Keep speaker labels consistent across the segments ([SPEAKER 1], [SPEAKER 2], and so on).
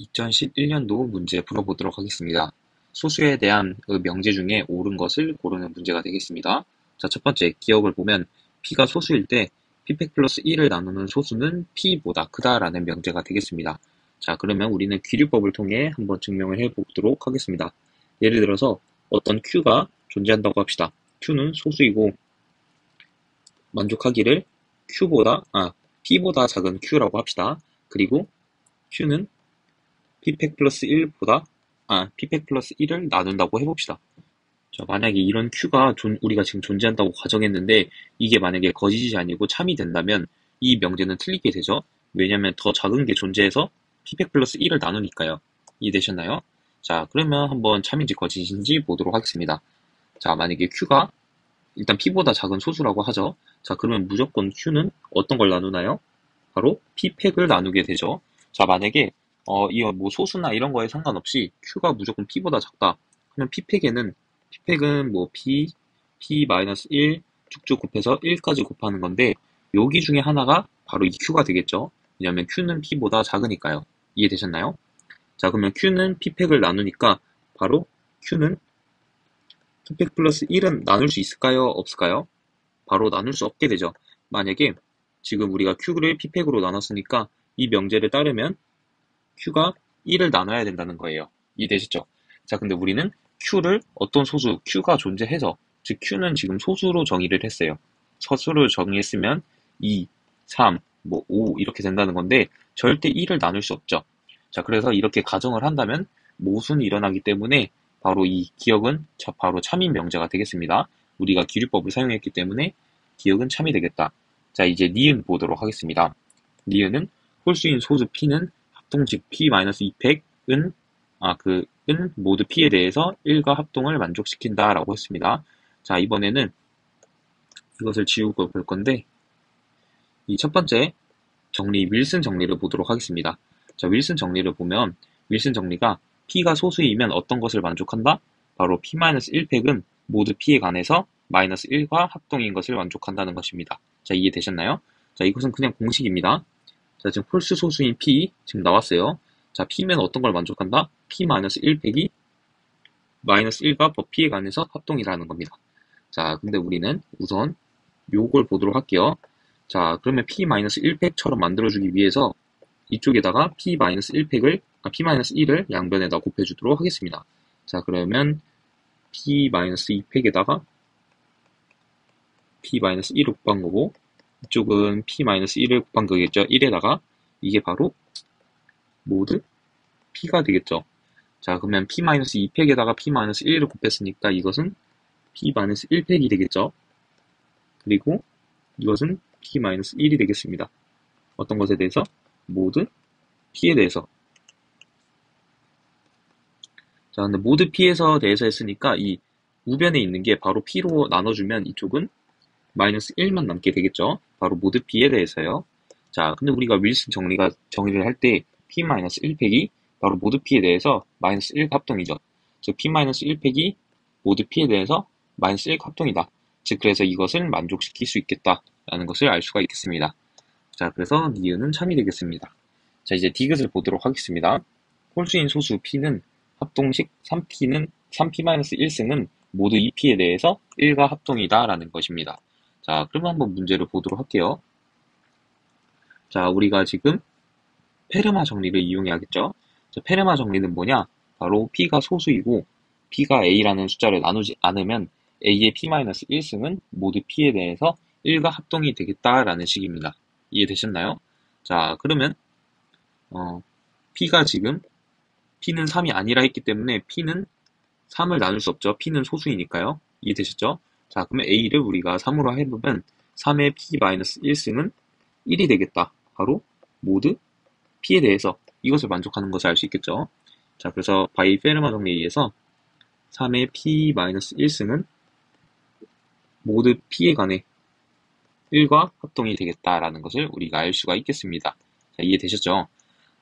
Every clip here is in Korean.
[SPEAKER 1] 2011년도 문제 풀어보도록 하겠습니다. 소수에 대한 명제 중에 옳은 것을 고르는 문제가 되겠습니다. 자, 첫 번째, 기억을 보면 p가 소수일 때 p팩 플러스 1을 나누는 소수는 p보다 크다라는 명제가 되겠습니다. 자, 그러면 우리는 귀류법을 통해 한번 증명을 해보도록 하겠습니다. 예를 들어서 어떤 q가 존재한다고 합시다. q는 소수이고 만족하기를 p보다 작은 q라고 합시다. 그리고 q는 p팩 플러스 1을 나눈다고 해봅시다. 자, 만약에 이런 q가 우리가 지금 존재한다고 가정했는데 이게 만약에 거짓이 아니고 참이 된다면 이 명제는 틀리게 되죠. 왜냐면 더 작은 게 존재해서 p팩 플러스 1을 나누니까요. 이해되셨나요? 자, 그러면 한번 참인지 거짓인지 보도록 하겠습니다. 자, 만약에 q가 일단 p보다 작은 소수라고 하죠. 자, 그러면 무조건 q는 어떤 걸 나누나요? 바로 p팩을 나누게 되죠. 자, 만약에 이거 뭐 소수나 이런 거에 상관없이 q가 무조건 p보다 작다. 그러면 p팩은 뭐 p-1 쭉쭉 곱해서 1까지 곱하는 건데 여기 중에 하나가 바로 이 q가 되겠죠. 왜냐면 q는 p보다 작으니까요. 이해되셨나요? 자, 그러면 q는 p팩을 나누니까 바로 q는 p팩 플러스 1은 나눌 수 있을까요? 없을까요? 바로 나눌 수 없게 되죠. 만약에 지금 우리가 q를 p팩으로 나눴으니까 이 명제를 따르면 q가 1을 나눠야 된다는 거예요. 이해되셨죠? 자, 근데 우리는 q를 어떤 소수, q가 존재해서, 즉 q는 지금 소수로 정의를 했어요. 서수로 정의했으면 2, 3, 5 이렇게 된다는 건데 절대 1을 나눌 수 없죠. 자, 그래서 이렇게 가정을 한다면 모순이 일어나기 때문에 바로 이 기억은 바로 참인 명제가 되겠습니다. 우리가 기류법을 사용했기 때문에 기억은 참이 되겠다. 자, 이제 니은 보도록 하겠습니다. 니은은 홀수인 소수 p는 합동식 p-2팩은 모두 p에 대해서 1과 합동을 만족시킨다라고 했습니다. 자, 이번에는 이것을 지우고 볼 건데 이 첫 번째 정리, 윌슨 정리를 보도록 하겠습니다. 자, 윌슨 정리를 보면 윌슨 정리가 p가 소수이면 어떤 것을 만족한다? 바로 p-1팩은 모두 p에 관해서 마이너스 1과 합동인 것을 만족한다는 것입니다. 자, 이해되셨나요? 자, 이것은 그냥 공식입니다. 자, 지금 홀수 소수인 p 지금 나왔어요. 자, p면 어떤 걸 만족한다? p-1팩이 마이너스 1과 p에 관해서 합동이라는 겁니다. 자, 근데 우리는 우선 요걸 보도록 할게요. 자, 그러면 p-1팩처럼 만들어주기 위해서 이쪽에다가 p-1을 양변에다 곱해주도록 하겠습니다. 자, 그러면 p-2팩에다가 p-1을 곱한 거고 이쪽은 p-1을 곱한 거겠죠. 1에다가 이게 바로 모두 p가 되겠죠. 자, 그러면 p-2팩에다가 p-1을 곱했으니까 이것은 p-1팩이 되겠죠. 그리고 이것은 p-1이 되겠습니다. 어떤 것에 대해서? 모두 p에 대해서. 자, 근데 모두 p에서 대해서 했으니까 이 우변에 있는 게 바로 p로 나눠주면 이쪽은 마이너스 1만 남게 되겠죠. 바로 모두 p에 대해서요. 자, 근데 우리가 윌슨 정리를 할 때 p-1팩이 바로 모두 p에 대해서 마이너스 1 합동이죠. 즉 p-1팩이 모두 p에 대해서 마이너스 1 합동이다. 즉 그래서 이것을 만족시킬 수 있겠다라는 것을 알 수가 있겠습니다. 자, 그래서 니은은 참이 되겠습니다. 자, 이제 디귿을 보도록 하겠습니다. 홀수인 소수 p는 합동식 3p-1승은 모두 2p에 대해서 1과 합동이다 라는 것입니다. 자, 그러면 한번 문제를 보도록 할게요. 자, 우리가 지금 페르마 정리를 이용해야겠죠. 자, 페르마 정리는 뭐냐? 바로 p가 소수이고 p가 a라는 숫자를 나누지 않으면 a의 p-1승은 모두 p에 대해서 1과 합동이 되겠다라는 식입니다. 이해되셨나요? 자, 그러면 p는 3이 아니라 했기 때문에 p는 3을 나눌 수 없죠. p는 소수이니까요. 이해되셨죠? 자, 그러면 a를 우리가 3으로 해보면 3의 p-1승은 1이 되겠다. 바로 모두 p에 대해서 이것을 만족하는 것을 알 수 있겠죠. 자, 그래서 바이 페르마 정리에 의해서 3의 p-1승은 모두 p에 관해 1과 합동이 되겠다라는 것을 우리가 알 수가 있겠습니다. 자, 이해되셨죠?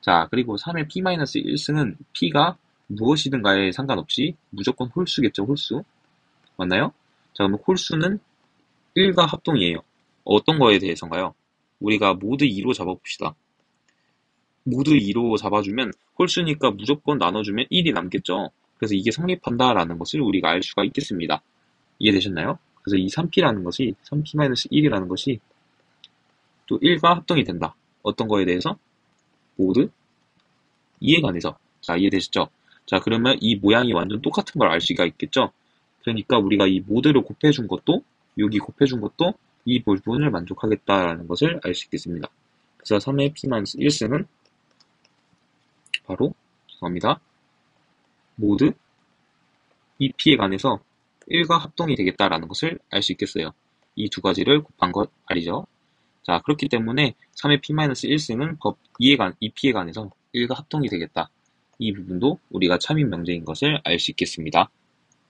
[SPEAKER 1] 자, 그리고 3의 p-1승은 p가 무엇이든가에 상관없이 무조건 홀수겠죠, 홀수. 맞나요? 자, 그러면 홀수는 1과 합동이에요. 어떤 거에 대해서인가요? 우리가 모두 2로 잡아봅시다. 모두 2로 잡아주면 홀수니까 무조건 나눠주면 1이 남겠죠. 그래서 이게 성립한다라는 것을 우리가 알 수가 있겠습니다. 이해되셨나요? 그래서 이 3p라는 것이 3p-1이라는 것이 또 1과 합동이 된다. 어떤 거에 대해서? 모드 2에 관해서. 자, 이해되셨죠? 자, 그러면 이 모양이 완전 똑같은 걸 알 수가 있겠죠? 그러니까 우리가 이 모드를 곱해준 것도 여기 곱해준 것도 이 부분을 만족하겠다라는 것을 알 수 있겠습니다. 그래서 3의 p-1승은 바로 죄송합니다. 모드 2p에 관해서 1과 합동이 되겠다라는 것을 알 수 있겠어요. 이 두 가지를 곱한 것 알이죠. 자, 그렇기 때문에 3의 p-1승은 법 2p에 관해서 1과 합동이 되겠다. 이 부분도 우리가 참인 명제인 것을 알 수 있겠습니다.